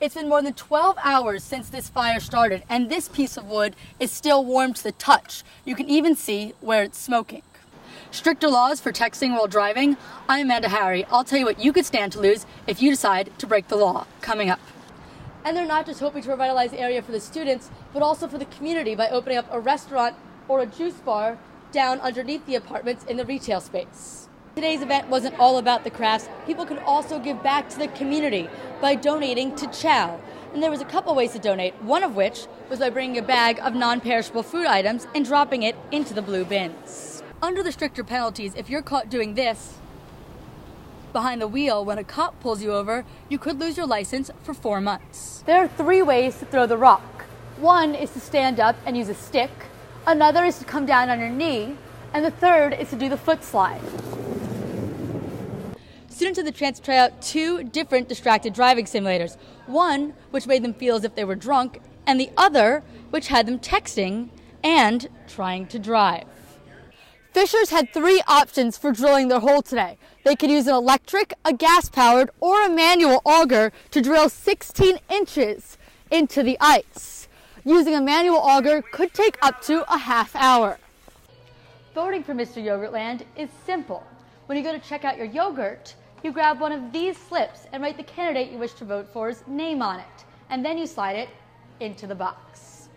It's been more than 12 hours since this fire started, and this piece of wood is still warm to the touch. You can even see where it's smoking. Stricter laws for texting while driving. I'm Amanda Harry. I'll tell you what you could stand to lose if you decide to break the law. Coming up. And they're not just hoping to revitalize the area for the students, but also for the community by opening up a restaurant or a juice bar down underneath the apartments in the retail space. Today's event wasn't all about the crafts. People could also give back to the community by donating to Chow. And there was a couple ways to donate, one of which was by bringing a bag of non-perishable food items and dropping it into the blue bins. Under the stricter penalties, if you're caught doing this behind the wheel when a cop pulls you over, you could lose your license for 4 months. There are 3 ways to throw the rock. One is to stand up and use a stick, another is to come down on your knee, and the third is to do the foot slide. Students had the chance to try out 2 different distracted driving simulators, one which made them feel as if they were drunk, and the other which had them texting and trying to drive. Fishers had 3 options for drilling their hole today. They could use an electric, a gas-powered, or a manual auger to drill 16 inches into the ice. Using a manual auger could take up to a half hour. Voting for Mr. Yogurtland is simple. When you go to check out your yogurt, you grab one of these slips and write the candidate you wish to vote for's name on it, and then you slide it into the box.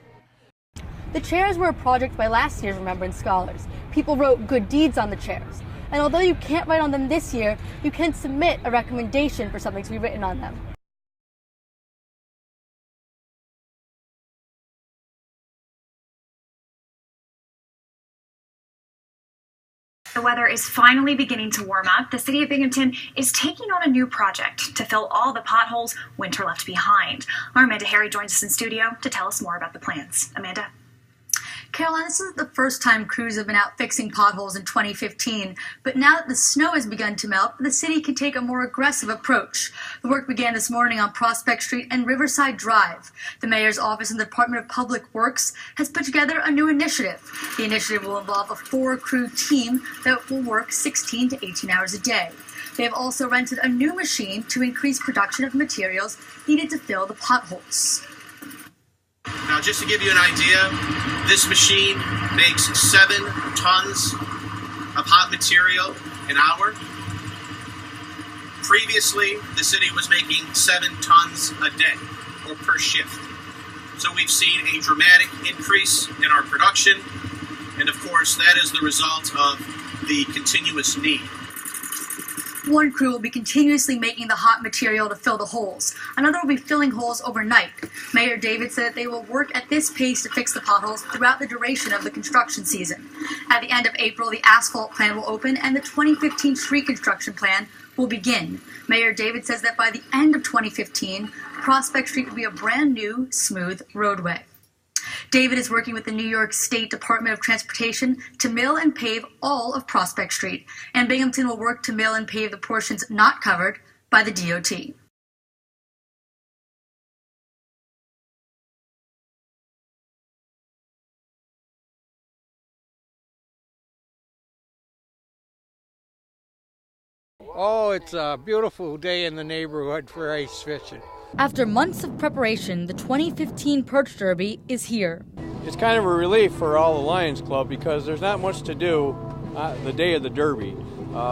The chairs were a project by last year's Remembrance Scholars. People wrote good deeds on the chairs. And although you can't write on them this year, you can submit a recommendation for something to be written on them. The weather is finally beginning to warm up. The city of Binghamton is taking on a new project to fill all the potholes winter left behind. Our Amanda Harry joins us in studio to tell us more about the plans. Amanda? Caroline, this isn't the first time crews have been out fixing potholes in 2015, but now that the snow has begun to melt, the city can take a more aggressive approach. The work began this morning on Prospect Street and Riverside Drive. The mayor's office and the Department of Public Works has put together a new initiative. The initiative will involve a 4-crew team that will work 16 to 18 hours a day. They have also rented a new machine to increase production of materials needed to fill the potholes. Now, just to give you an idea, this machine makes 7 tons of hot material an hour. Previously, the city was making 7 tons a day, or per shift. So we've seen a dramatic increase in our production, and of course, that is the result of the continuous need. One crew will be continuously making the hot material to fill the holes. Another will be filling holes overnight. Mayor David said that they will work at this pace to fix the potholes throughout the duration of the construction season. At the end of April, the asphalt plan will open and the 2015 street construction plan will begin. Mayor David says that by the end of 2015, Prospect Street will be a brand new, smooth roadway. David is working with the New York State Department of Transportation to mill and pave all of Prospect Street, and Binghamton will work to mill and pave the portions not covered by the DOT. Oh, it's a beautiful day in the neighborhood for ice fishing. After months of preparation, the 2015 Perch Derby is here. It's kind of a relief for all the Lions Club because there's not much to do the day of the Derby.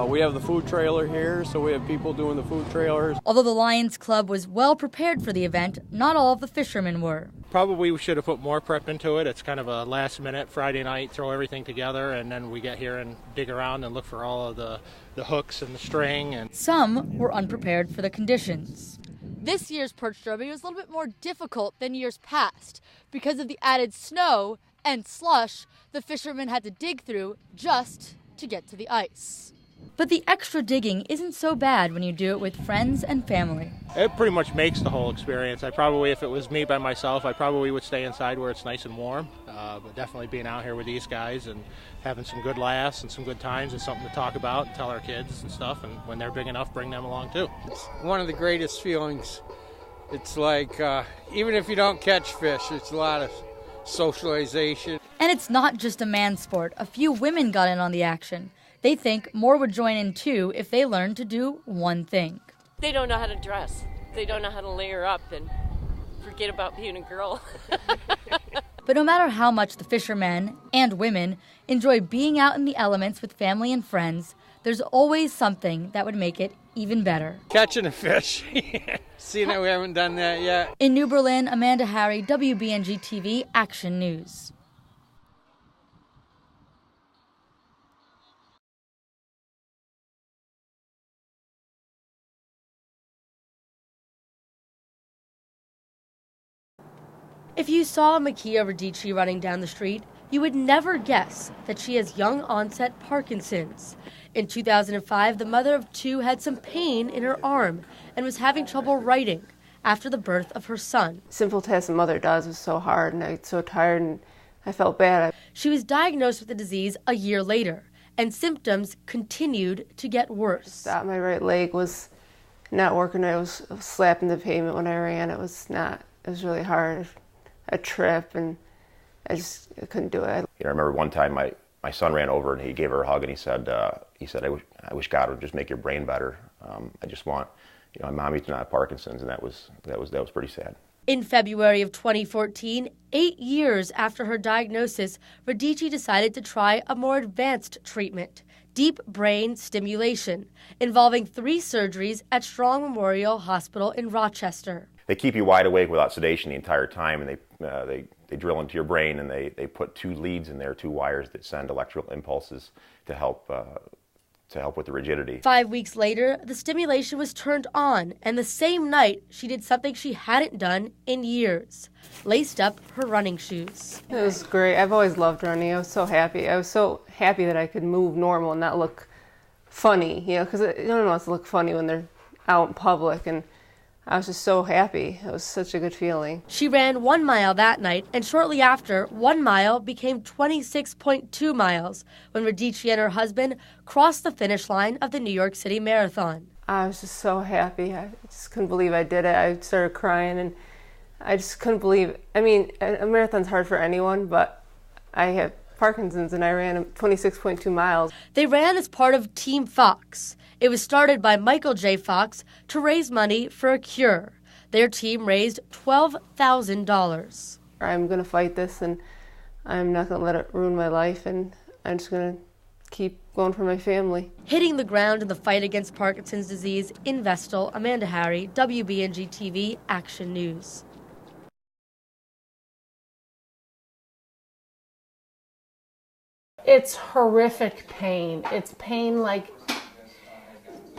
We have the food trailer here, so we have people doing the food trailers. Although the Lions Club was well prepared for the event, not all of the fishermen were. Probably we should have put more prep into it. It's kind of a last minute Friday night, throw everything together, and then we get here and dig around and look for all of the hooks and the string. And some were unprepared for the conditions. This year's Perch Derby was a little bit more difficult than years past. Because of the added snow and slush the fishermen had to dig through just to get to the ice. But the extra digging isn't so bad when you do it with friends and family. it pretty much makes the whole experience. If it was me by myself, I probably would stay inside where it's nice and warm. But definitely being out here with these guys and having some good laughs and some good times is something to talk about and tell our kids and stuff. And when they're big enough, bring them along too. It's one of the greatest feelings. It's like, even if you don't catch fish, it's a lot of socialization. And it's not just a man's sport. A few women got in on the action. They think more would join in too if they learned to do one thing. They don't know how to dress. They don't know how to layer up and forget about being a girl. But no matter how much the fishermen and women enjoy being out in the elements with family and friends, there's always something that would make it even better. Catching a fish. Seeing that we haven't done that yet. In New Berlin, Amanda Harry, WBNG-TV, Action News. If you saw Makia Radici running down the street, you would never guess that she has young-onset Parkinson's. In 2005, the mother of two had some pain in her arm and was having trouble writing after the birth of her son. Simple task a mother does was so hard, and I was so tired, and I felt bad. She was diagnosed with the disease a year later, and symptoms continued to get worse. My right leg was not working. I was slapping the pavement when I ran. It was really hard. A trip, and I couldn't do it. I remember one time my son ran over and he gave her a hug and he said, I wish God would just make your brain better. I just want, my mommy to not have Parkinson's, and that was pretty sad. In February of 2014, 8 years after her diagnosis, Radici decided to try a more advanced treatment, deep brain stimulation, involving 3 surgeries at Strong Memorial Hospital in Rochester. They keep you wide awake without sedation the entire time, and they drill into your brain, and they put 2 leads in there, 2 wires that send electrical impulses to help with the rigidity. 5 weeks later, the stimulation was turned on, and the same night, she did something she hadn't done in years, laced up her running shoes. It was great. I've always loved running. I was so happy. I was so happy that I could move normal and not look funny, because no one wants to look funny when they're out in public, and I was just so happy. It was such a good feeling. She ran 1 mile that night, and shortly after, 1 mile became 26.2 miles when Radici and her husband crossed the finish line of the New York City Marathon. I was just so happy. I just couldn't believe I did it. I started crying, and I just couldn't believe. I mean, a marathon's hard for anyone, but I have Parkinson's, and I ran 26.2 miles. They ran as part of Team Fox. It was started by Michael J. Fox to raise money for a cure. Their team raised $12,000. I'm going to fight this, and I'm not going to let it ruin my life, and I'm just going to keep going for my family. Hitting the ground in the fight against Parkinson's disease in Vestal, Amanda Harry, WBNG-TV, Action News. It's horrific pain. It's pain like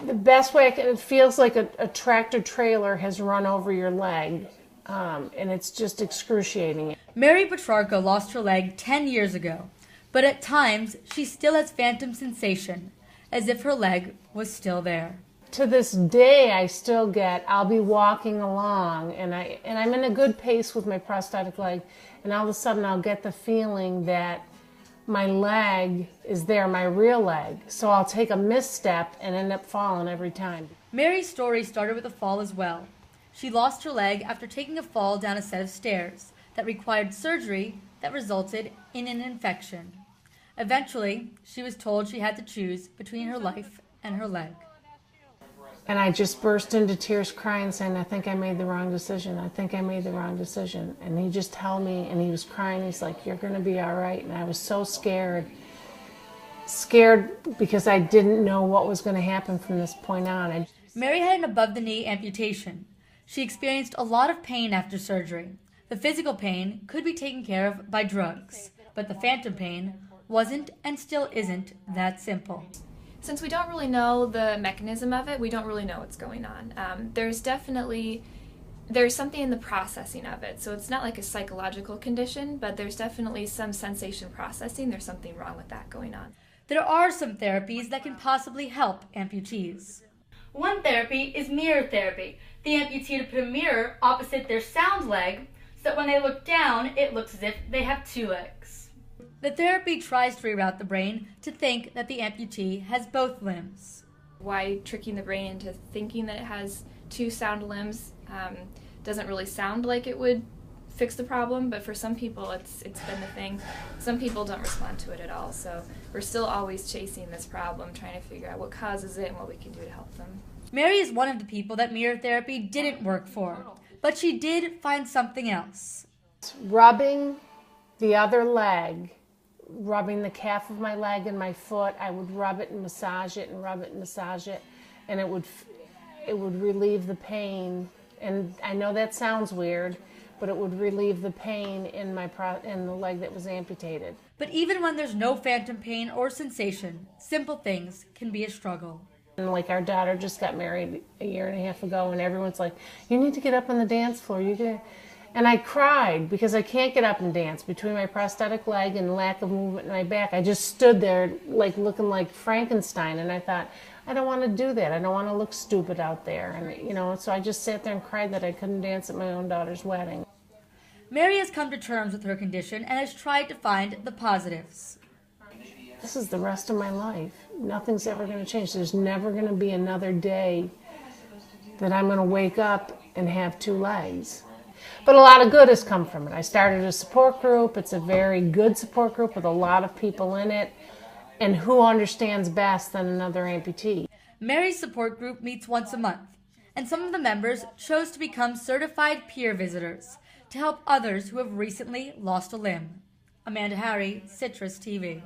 the best way it feels like a tractor trailer has run over your leg, and it's just excruciating. Mary Petrarca lost her leg 10 years ago, but at times she still has phantom sensation, as if her leg was still there. To this day, I still I'll be walking along, and I'm in a good pace with my prosthetic leg, and all of a sudden I'll get the feeling that my leg is there, my real leg. So I'll take a misstep and end up falling every time. Mary's story started with a fall as well. She lost her leg after taking a fall down a set of stairs that required surgery that resulted in an infection. Eventually, she was told she had to choose between her life and her leg. And I just burst into tears crying, saying, I think I made the wrong decision. I think I made the wrong decision. And he just held me, and he was crying. He's like, you're going to be all right. And I was so scared. Scared because I didn't know what was going to happen from this point on. Mary had an above-the-knee amputation. She experienced a lot of pain after surgery. The physical pain could be taken care of by drugs, but the phantom pain wasn't and still isn't that simple. Since we don't really know the mechanism of it, we don't really know what's going on. There's something in the processing of it. So it's not like a psychological condition, but there's definitely some sensation processing. There's something wrong with that going on. There are some therapies that can possibly help amputees. One therapy is mirror therapy. The amputee to put a mirror opposite their sound leg so that when they look down, it looks as if they have 2 legs. The therapy tries to reroute the brain to think that the amputee has both limbs. Why tricking the brain into thinking that it has 2 sound limbs doesn't really sound like it would fix the problem, but for some people it's been the thing. Some people don't respond to it at all, so we're still always chasing this problem, trying to figure out what causes it and what we can do to help them. Mary is one of the people that mirror therapy didn't work for, But she did find something else. Rubbing the other leg, rubbing the calf of my leg and my foot, I would rub it and massage it and rub it and massage it, and it would relieve the pain. And I know that sounds weird, but it would relieve the pain in the leg that was amputated. But even when there's no phantom pain or sensation, simple things can be a struggle. And like our daughter just got married a year and a half ago, and everyone's like, "You need to get up on the dance floor." And I cried because I can't get up and dance between my prosthetic leg and lack of movement in my back. I just stood there like looking like Frankenstein, and I thought, I don't want to do that. I don't want to look stupid out there. And so I just sat there and cried that I couldn't dance at my own daughter's wedding. Mary has come to terms with her condition and has tried to find the positives. This is the rest of my life. Nothing's ever going to change. There's never going to be another day that I'm going to wake up and have two legs. But a lot of good has come from it. I started a support group. It's a very good support group with a lot of people in it. And who understands best than another amputee? Mary's support group meets once a month, and some of the members chose to become certified peer visitors to help others who have recently lost a limb. Amanda Harry, Citrus TV.